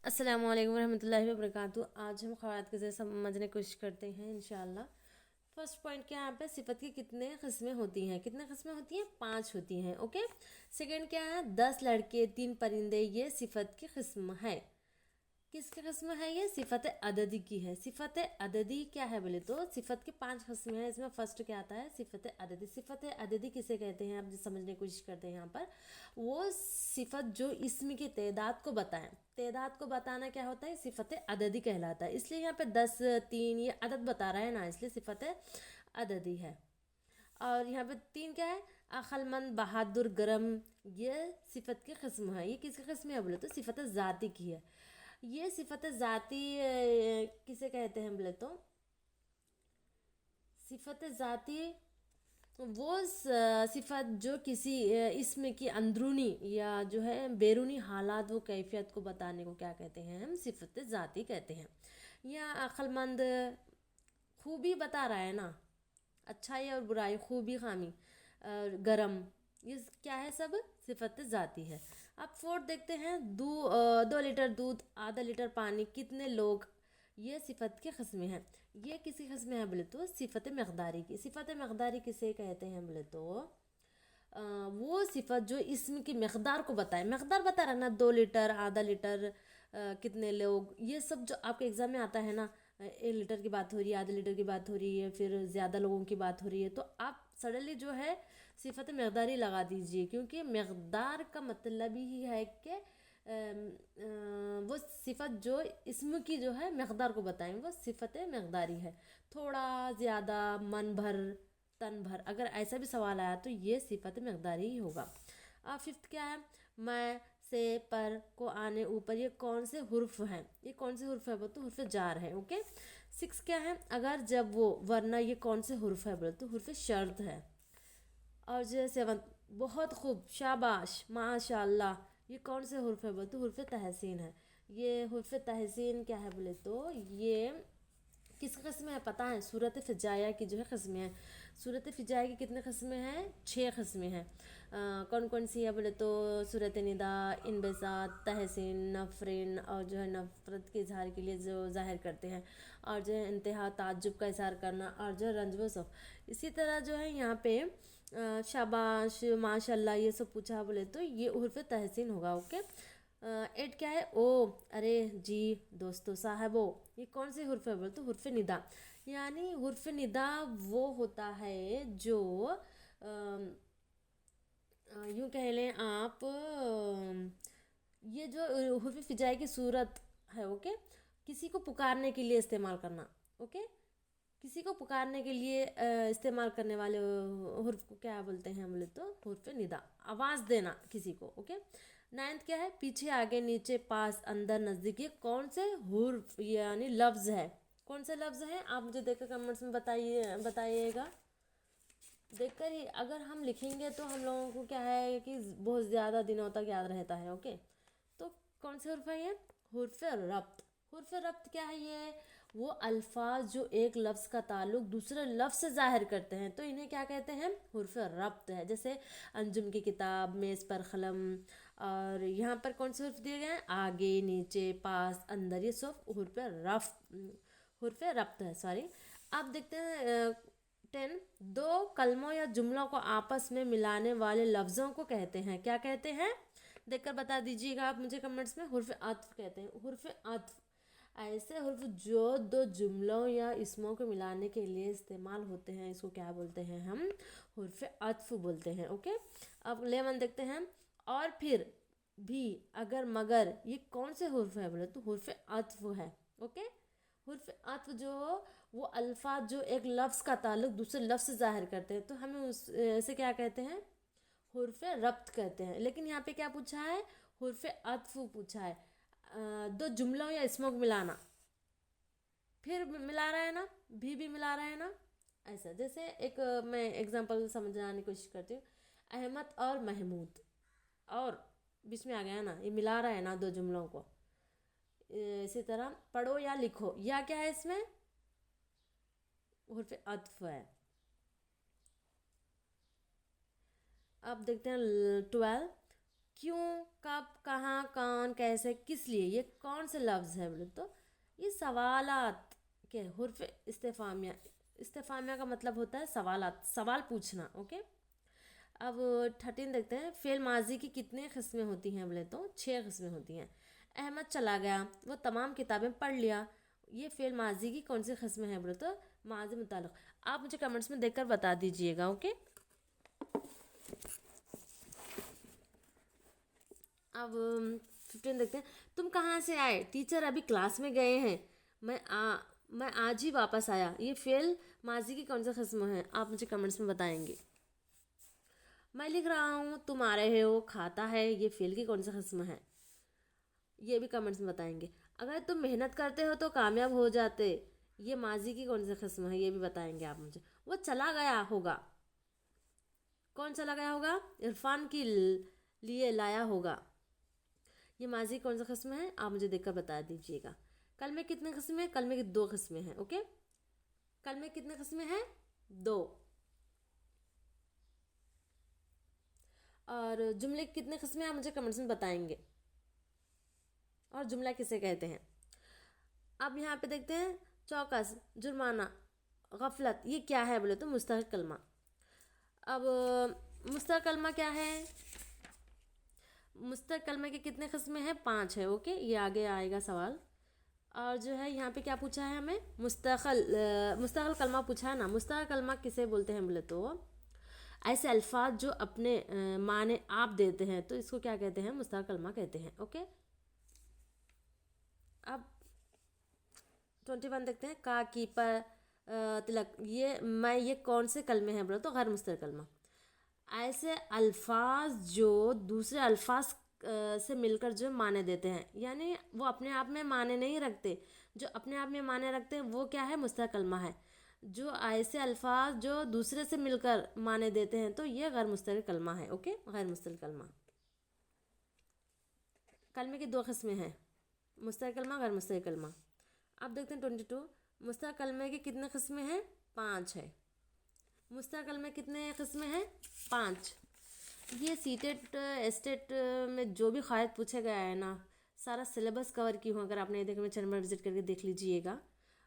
अस्सलाम वालेकुम रहमतुल्लाहि वबरकातुहू। आज हम ख़वात के ज़रिए समझने की कोशिश करते हैं इंशाअल्लाह। फर्स्ट पॉइंट क्या है, यहाँ पे सिफत की कितने किस्में होती हैं? कितने किस्में होती हैं? 5 होती हैं। ओके। सेकंड क्या है, 10 लड़के 3 परिंदे, ये सिफत की किस्म है। किसकी किस्म है? ये सिफत अददी की है। सिफत अददी क्या है बोले तो सिफत की 5 किस्में हैं। इसमें फर्स्ट क्या आता है, सिफत अददी। सिफत अददी किसे कहते हैं, आप जो समझने की कोशिश करते हैं यहाँ पर, वो सिफत जो इसम की तादाद को बताएं। तादाद को बताना क्या होता है, सिफत अददी कहलाता है। इसलिए यहाँ पे 10 3 ये अदद बता रहा है ना, इसलिए सिफत अददी है। और यहाँ पे 3 क्या है, अक्लमंद, बहादुर, गरम, ये सिफत की किस्म है। ये किसकी किस्म है बोले तो सिफत ज़ाती की है। ये सिफत ज़ाती किसे कहते हैं बोले तो सिफत ज़ाती वो सिफत जो किसी इसम की अंदरूनी या जो है बैरूनी हालात वो कैफियत को बताने को क्या कहते हैं, हम सिफत ज़ाती कहते हैं। या अक्लमंद खूबी बता रहा है ना, अच्छाई और बुराई, खूबी खामी, और गरम, ये क्या है, सब सिफत ज़ाती है। अब फोर्थ देखते हैं, 2 लीटर दूध, आधा लीटर पानी, कितने लोग, ये सिफत की किस्में हैं। ये किसी किस्म है बोले तो सिफत मकदारी की। सिफत मकदारी किसे कहते हैं बोले तो वो सिफत जो इसम की मकदार को बताए। मकदार बता रहा ना, 2 लीटर, आधा लीटर, कितने लोग, ये सब जो आपके एग्ज़ाम में आता है ना, 1 लीटर की बात हो रही है, आधे लीटर की बात हो रही है, फिर ज़्यादा लोगों की बात हो रही है, तो आप सडनली जो है सिफत मकदार ही लगा दीजिए, क्योंकि मकदार का मतलब ही है कि वो सिफत जो इसम की जो है मकदार को बताएं, वो सिफत मकदारी है। थोड़ा ज़्यादा, मन भर, तन भर, अगर ऐसा भी सवाल आया तो ये सिफत मकदारी ही होगा। अब फिफ्थ क्या है, मैं, से, पर, को, आने, ऊपर, ये कौन से हुर्फ हैं? ये कौन से हुर्फ है बोल तो हुर्फ जार है। ओके। सिक्स क्या है, अगर, जब, वो, वरना, ये कौन से हुर्फ है बोल तो हुर्फ शर्त है। और जो सेवन, बहुत खूब, शाबाश, माशाल्लाह, ये कौन से हुर्फ है बोले तो हुर्फ तहसीन है। ये हुर्फ तहसीन क्या है बोले तो ये किस किस्म है पता है, सूरत फ़िजाया की जो है किस्में हैं। सूरत फ़िजाया की कितने किस्में हैं? 6 किस्में हैं। कौन कौन सी है बोले तो सूरत निदा, इनबसात, तहसीन, नफरिन, और जो है नफ़रत के इजहार के लिए जो ज़ाहिर करते हैं, और जो है इंतहा, ताज्जुब का इजहार करना, और जो है रंज व सफ़। इसी तरह जो है यहाँ पे शाबाश, माशाल्लाह, ये सब पूछा बोले तो ये उर्फ़ तहसीन होगा। ओके। 8 क्या है, ओ, अरे, जी, दोस्तों, साहबो, ये कौन से हुर्फ है बोले तो हुर्फ निदा। यानी हुर्फ निदा वो होता है जो यूँ कह लें आप, ये जो हुर्फ फिजाई की सूरत है। ओके। किसी को पुकारने के लिए इस्तेमाल करना। ओके। किसी को पुकारने के लिए इस्तेमाल करने वाले हुर्फ को क्या बोलते हैं बोले तो हुर्फ निदा, आवाज़ देना किसी को। ओके। नाइन्थ क्या है, पीछे, आगे, नीचे, पास, अंदर, नज़दीक, ये कौन से हुर्फ यानी लफ्ज़ है? कौन से लफ्ज़ हैं? आप मुझे देखकर कमेंट्स में बताइएगा। देखकर ही अगर हम लिखेंगे तो हम लोगों को क्या है कि बहुत ज़्यादा दिनों तक याद रहता है। ओके। तो कौन से हुर्फ है ये? हुर्फ रब्त। हुर्फ रब्त क्या है? ये वो अल्फाज जो एक लफ्ज़ का ताल्लुक दूसरे लफ्ज़ से ज़ाहिर करते हैं, तो इन्हें क्या कहते हैं? हुर्फ रब्त है। जैसे अंजुम की किताब, मेज़ पर कलम, और यहाँ पर कौन से हुर्फ दिए गए हैं? आगे, नीचे, पास, अंदर, ये सब हुर्फ रब्त है। सॉरी। अब देखते हैं 10, दो कलमों या जुमलों को आपस में मिलाने वाले लफ्ज़ों को कहते हैं, क्या कहते हैं? देखकर बता दीजिएगा आप मुझे कमेंट्स में। हुर्फ अत्फ कहते हैं। हुर्फ अत्फ ऐसे हुर्फ जो दो जुमलों या इसमों को मिलाने के लिए इस्तेमाल होते हैं, इसको क्या बोलते हैं? हम हुर्फ अत्फ बोलते हैं। ओके। अब 11 देखते हैं, और फिर, भी, अगर, मगर, ये कौन से हुर्फ है बोले तो हुर्फ अत्फ है। ओके। हुर्फ अत्फ जो वो अल्फाज जो एक लफ्ज़ का ताल्लुक दूसरे लफ्ज़ से ज़ाहिर करते हैं, तो हमें उस ऐसे क्या कहते हैं? हुर्फ रब्त कहते हैं। लेकिन यहाँ पे क्या पूछा है? हुर्फ अत्फ पूछा है। दो जुमलों या इसमों को मिलाना, फिर मिला रहा है ना, भी मिला रहा है ना, ऐसा। जैसे एक मैं एग्जांपल समझाने की कोशिश करती हूँ, अहमद और महमूद, और बीच में आ गया ना, ये मिला रहा है ना दो जुमलों को। इसी तरह पढ़ो या लिखो, या क्या है इसमें? हुर्फ अत्फ है। अब देखते हैं 12, क्यों, कब, कहाँ, कौन, कैसे, किस लिए, ये कौन से लफ्ज़ है बोले तो ये सवालात के हुर्फ इस्तेफामिया। इस्तेफामिया का मतलब होता है सवालात, सवाल पूछना। ओके। अब 13 देखते हैं, फेल माजी की कितने किस्में होती हैं बोले तो 6 किस्में होती हैं। अहमद चला गया, वो तमाम किताबें पढ़ लिया, ये फेल माजी की कौन सी किस्में हैं बोले तो माजी मुताल्लिक़। आप मुझे कमेंट्स में देखकर बता दीजिएगा। ओके। अब 15 देखते हैं, तुम कहाँ से आए, टीचर अभी क्लास में गए हैं, मैं आज ही वापस आया, ये फेल माजी की कौन सा किस्म है, आप मुझे कमेंट्स में बताएंगे। मैं लिख रहा हूँ, तुम आ रहे हो, खाता है, ये फेल की कौन सा किस्म है, ये भी कमेंट्स में बताएंगे। अगर तुम मेहनत करते हो तो कामयाब हो जाते, ये माजी की कौन सा किस्म है, ये भी बताएंगे आप मुझे। वो चला गया होगा, कौन चला गया होगा, इरफान के लिए लाया होगा, ये माजी कौन सा किस्म है, आप मुझे देखकर बता दीजिएगा। कल में कितने किस्में हैं, कल में 2 किस्में हैं। ओके। कल में कितने किस्में हैं, 2। और जुमले की कितने किस्में आप मुझे कमेंट्स में बताएंगे, और जुमला किसे कहते हैं। अब यहाँ पे देखते हैं, चौकस, जुर्माना, गफलत, ये क्या है बोले तो मुस्तक़िल कलमा। अब मुस्तक़िल कलमा क्या है, मुस्तक़िल कलमे के कितने किस्में हैं, 5 है। ओके, ये आगे आएगा सवाल। और जो है यहाँ पे क्या पूछा है हमें, मुस्तक़िल कलमा पूछा है ना। मुस्तक़िल कलमा किसे बोलते हैं बोले तो ऐसे अल्फाज जो अपने माने आप देते हैं, तो इसको क्या कहते हैं, मुस्तक़िल कलमा कहते हैं। ओके। अब 21 देखते हैं, का कीपर तिलक, ये कौन से कलमे हैं बोले तो गैर मुस्तक़िल कलमा। ऐसे अल्फाज जो दूसरे अल्फाज से मिलकर जो माने देते हैं, यानी वो अपने आप में माने नहीं रखते, जो अपने आप में माने रखते हैं वो क्या है, मुस्तक़िल कलमा है। जो ऐसे अल्फाज जो दूसरे से मिलकर माने देते हैं, तो ये गैर मुस्तक़िल कलमा है। ओके, गैर मुस्तक़िल कलमा। कलमे की 2 किस्में हैं, मुस्तक़िल कलमा, गैर मुस्तक़िल कलमा। अब देखते हैं 22, मुस्तक़िल कलमे की कितने किस्में हैं, 5 है। मुस्तक़िल कलमे कितने किस्में हैं, 5। ये सीटेट एस्टेट में जो भी क़वायद पूछे गया है ना, सारा सिलेबस कवर की हूँ, अगर आपने ये देखने में चैनल में विजिट करके देख लीजिएगा।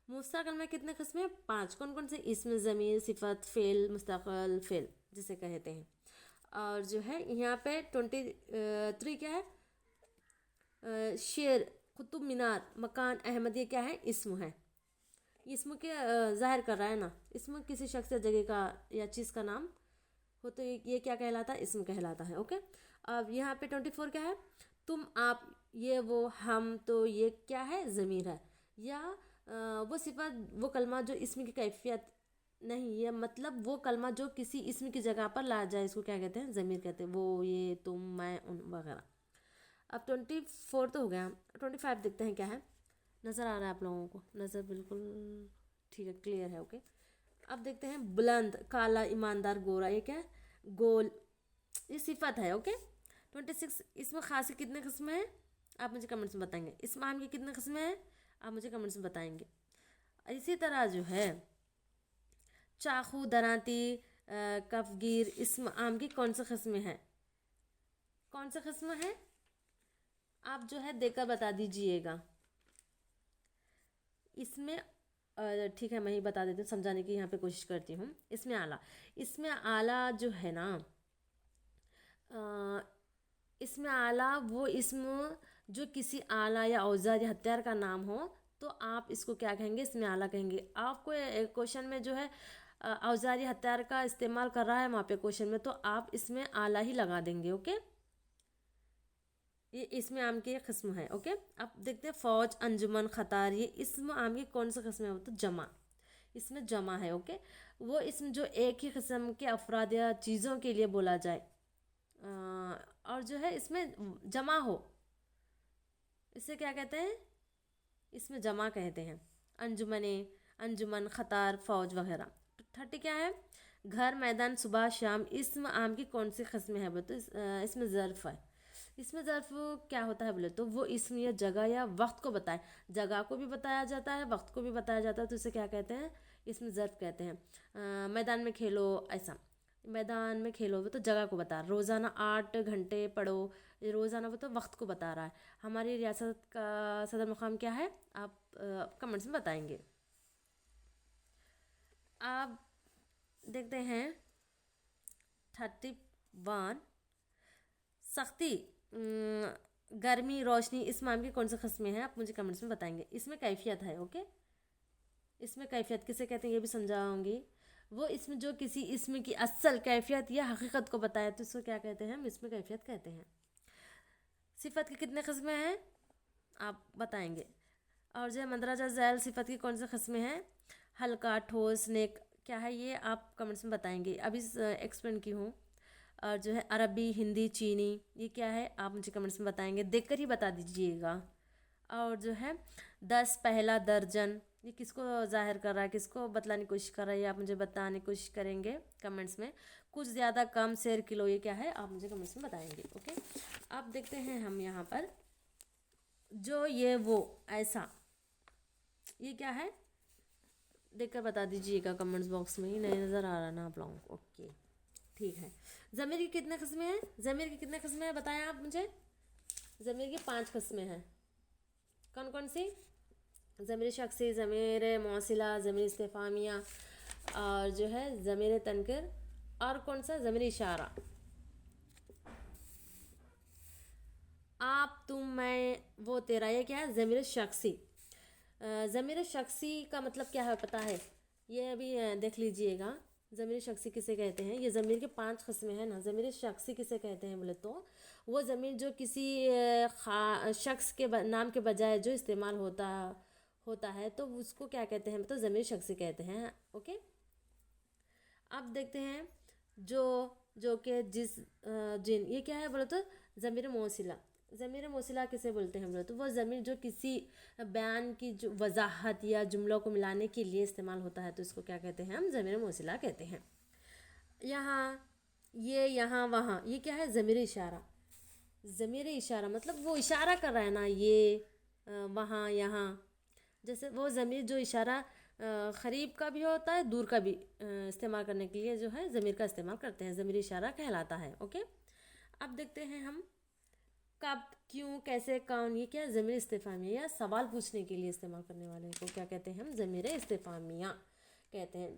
मुस्तक़िल कलमे कितने किस्में हैं, 5। कौन कौन से, इसम, ज़मीर, सिफ़त, फ़ेल, मुस्तक़िल फ़ेल जिसे कहते हैं। और जो है यहाँ पे 23 क्या है, शेर, कुतुब मीनार, मकान, अहमद, ये क्या है, इस्म है। इस्म के ज़ाहिर कर रहा है ना, इस्म किसी शख्स या जगह का या चीज़ का नाम हो तो ये क्या कहलाता है, इस्म कहलाता है। ओके। अब यहाँ पे 24 क्या है, तुम, आप, ये, वो, हम, तो ये क्या है, ज़मीर है। या वो सिफत, वो कलमा जो इस्म की कैफियत नहीं, ये मतलब वो कलमा जो किसी इस्म की जगह पर ला जाए, इसको क्या कहते हैं, ज़मीर कहते हैं। वो, ये, तुम, मैं, उन वगैरह। अब 24 तो हो गया। 25 देखते हैं क्या है, नज़र आ रहा है आप लोगों को, नज़र बिल्कुल ठीक है, क्लियर है। ओके। अब देखते हैं, बुलंद, काला, ईमानदार, गोरा, ये क्या है, गोल, ये सिफत है। ओके। 26, इसमें खास की कितने किस्में हैं, आप मुझे कमेंट्स में बताएंगे। इसमें आम की कितने किस्में हैं, आप मुझे कमेंट्स में बताएंगे। इसी तरह जो है, चाकू, दरांती, कफगीर, इसमें आम की कौन सी किस्में हैं, कौन सा किस्म है, आप जो है देखकर बता दीजिएगा। इसमें ठीक है, मैं ही बता देती हूँ, समझाने की यहाँ पे कोशिश करती हूँ। इसमें आला, इसमें आला जो है ना, इसमें आला वो इसम जो किसी आला या औजार या हथियार का नाम हो, तो आप इसको क्या कहेंगे, इसमें आला कहेंगे। आपको क्वेश्चन में जो है औजार या हथियार का इस्तेमाल कर रहा है वहाँ पे क्वेश्चन में, तो आप इसमें आला ही लगा देंगे। ओके। ये इसमें आम की किस्म है। ओके। अब देखते हैं, फौज, अंजुमन, खतार, ये इसमें आम की कौन सा किस्म है, वो तो जमा, इसमें जमा है। ओके। वो इसमें जो एक ही किस्म के अफराद या चीज़ों के लिए बोला जाए, और जो है इसमें जमा हो, इसे क्या कहते हैं, इसमें जमा कहते हैं। अंजुमने, अंजुमन, खतार, फौज वगैरह। 30 क्या है, घर, मैदान, सुबह, शाम, इसमें आम की कौन सी किस्म है, बोले तो इसमें ज़र्फ़ है। इसमें ज़र्फ़ क्या होता है बोले तो वो इसम या जगह या वक्त को बताए, जगह को भी बताया जाता है, वक्त को भी बताया जाता है, तो इसे क्या कहते हैं, इसमें ज़र्फ़ कहते हैं। मैदान में खेलो, ऐसा, मैदान में खेलो वो तो जगह को बता, रोज़ाना 8 घंटे पढ़ो, ये रोज़ाना वो तो वक्त को बता रहा है। हमारी रियासत का सदर मुकाम क्या है, आप कमेंट्स में बताएंगे। आप देखते हैं 31 सख्ती, गर्मी, रोशनी, इस माम की कौन सी किस्में हैं, आप मुझे कमेंट्स में बताएंगे। इसमें कैफियत है, ओके। इसमें कैफियत किसे कहते हैं ये भी समझाऊंगी। वो इसमें जो किसी इसमें की असल कैफियत या हकीकत को बताया तो इसको क्या कहते हैं, हम इसमें कैफियत कहते हैं। सिफत की कितने किस्में हैं आप बताएंगे। और जो है मंदरजा झैल सिफत की कौन सी किस्में हैं, हल्का, ठोस, नेक, क्या है ये आप कमेंट्स में बताएंगे। अभी एक्सप्लेन की हूँ। और जो है अरबी, हिंदी, चीनी, ये क्या है आप मुझे कमेंट्स में बताएंगे, देखकर ही बता दीजिएगा। और जो है 10, पहला, दर्जन, ये किसको जाहिर कर रहा है, किसको बतलाने की कोशिश कर रहा है, ये आप मुझे बताने की कोशिश करेंगे कमेंट्स में। कुछ, ज़्यादा, कम, शेर, किलो, ये क्या है आप मुझे कमेंट्स में बताएंगे, ओके। अब देखते हैं हम यहाँ पर जो ये वो ऐसा, ये क्या है देखकर बता दीजिएगा कमेंट्स बॉक्स में। ही नहीं नज़र आ रहा ना आप लोगों को, ओके ठीक है। ज़मीर की कितने किस्में हैं, ज़मीर की कितने किस्में हैं बताएं आप मुझे। ज़मीर की 5 किस्में हैं। कौन कौन सी, ज़मीर शख्सी, ज़मीर मौसिला, ज़मीर इस्तिफ़ामिया, और जो है ज़मीर तनकीर, और कौन सा, ज़मीर इशारा। आप, तुम, मैं, वो, तेरा, ये क्या है ज़मीर शख्सी। ज़मीर शख्सी का मतलब क्या है पता है, ये अभी देख लीजिएगा। ज़मीर शख्सी किसे कहते हैं, ये ज़मीर के 5 किस्में हैं ना। ज़मीर शख्सी किसे कहते हैं बोले तो वो ज़मीर जो किसी शख्स के नाम के बजाय जो इस्तेमाल होता है तो उसको क्या कहते हैं, मतलब ज़मीर शख्सी कहते हैं, ओके। अब देखते हैं जो कि जिस जिन, ये क्या है बोले तो ज़मीर मौसिला। ज़मीर मौसिला किसे बोलते हैं बोले तो वो ज़मीर जो किसी बयान की जो वजाहत या जुमलों को मिलाने के लिए इस्तेमाल होता है तो इसको क्या कहते हैं, हम ज़मीर मौसिला कहते हैं। यहाँ, ये, यहाँ, वहाँ, ये क्या है ज़मीर इशारा। ज़मीर इशारा मतलब वो इशारा कर रहा है ना, ये, वहाँ, यहाँ। जैसे वो ज़मीर जो इशारा क़रीब का भी होता है, दूर का भी इस्तेमाल करने के लिए जो है ज़मीर का इस्तेमाल करते हैं, ज़मीर इशारा कहलाता है, ओके। अब देखते हैं हम कब, क्यों, कैसे, कौन, ये क्या है ज़मीर इस्तिफ़ामिया, या सवाल पूछने के लिए इस्तेमाल करने वाले को क्या कहते हैं, हम ज़मीर इस्तिफ़ामिया कहते हैं।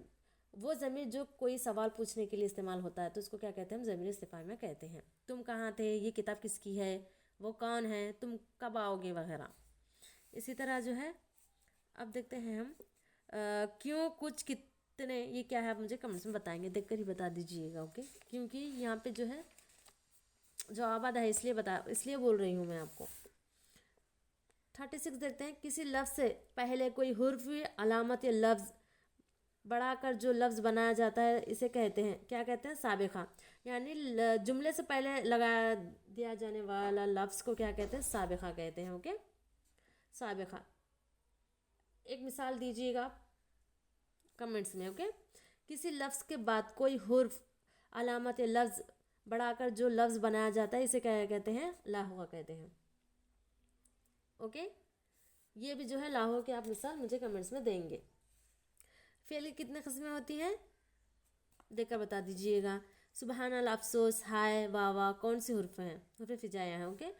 वो ज़मीर जो कोई सवाल पूछने के लिए इस्तेमाल होता है तो उसको क्या कहते हैं, हम ज़मीर इस्तिफ़ामिया कहते हैं। तुम कहाँ थे, ये किताब किसकी है, वो कौन है, तुम कब आओगे, वगैरह। इसी तरह जो है अब देखते हैं हम क्यों, कुछ, कितने, ये क्या है आप मुझे कमेंट्स में बताएंगे, देखकर ही बता दीजिएगा, ओके। क्योंकि यहाँ पे जो है जो आबाद है इसलिए बोल रही हूँ मैं आपको। 36 देखते हैं, किसी लफ्ज़ से पहले कोई हुर्फ, अलामत या लफ्ज़ बढ़ाकर जो लफ्ज़ बनाया जाता है इसे कहते हैं, क्या कहते हैं, साबिक़ा। यानी जुमले से पहले लगा दिया जाने वाला लफ्ज़ को क्या कहते हैं, साबिक़ा कहते हैं, ओके। साबिक़ा, एक मिसाल दीजिएगा कमेंट्स में, ओके। किसी लफ्ज़ के बाद कोई हुर्फ, अलामत या लफ्ज़ बढ़ाकर जो लफ्ज़ बनाया जाता है इसे क्या कहते हैं, लाहुआ कहते हैं, ओके। ये भी जो है लाहुआ की आप मिसाल मुझे कमेंट्स में देंगे। फ़ेल की कितने किस्में होती हैं देखकर बता दीजिएगा। सुबहान अल्लाह, अफसोस, हाय, वाह वाह, कौन सी हुर्फ हैं, हुर्फ फिजाया हैं, ओके।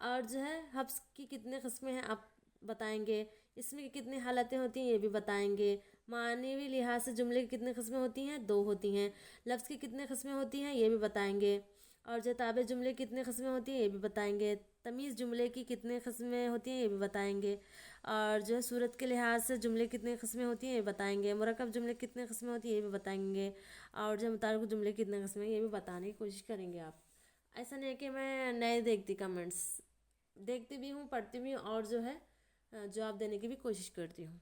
और जो है हब्स की कितने किस्में हैं आप बताएंगे। इसमें कितनी हालतें होती हैं ये भी बताएंगे। मानवी लिहाज से जुमले की कितनी किस्में होती हैं, 2 होती हैं। लफ्ज़ की कितनी किस्में होती हैं ये भी बताएंगे। और जो ताबे जुमले की कितनी किस्में होती हैं ये भी बताएंगे। तमीज़ जुमले की कितनी किस्में होती हैं ये भी बताएंगे। और जो है सूरत के लिहाज से जुमले की कितनी किस्में होती हैं ये बताएंगे। मुरक्कब जुमले की कितनी किस्में होती हैं ये भी बताएंगे। और जो मुतारिक जुमले की कितनी किस्में ये भी बताने की कोशिश करेंगे आप। ऐसा नहीं है कि मैं नहीं देखती कमेंट्स, देखती भी हूँ, पढ़ती भी हूँ और जो है जवाब देने की भी कोशिश करती हूँ।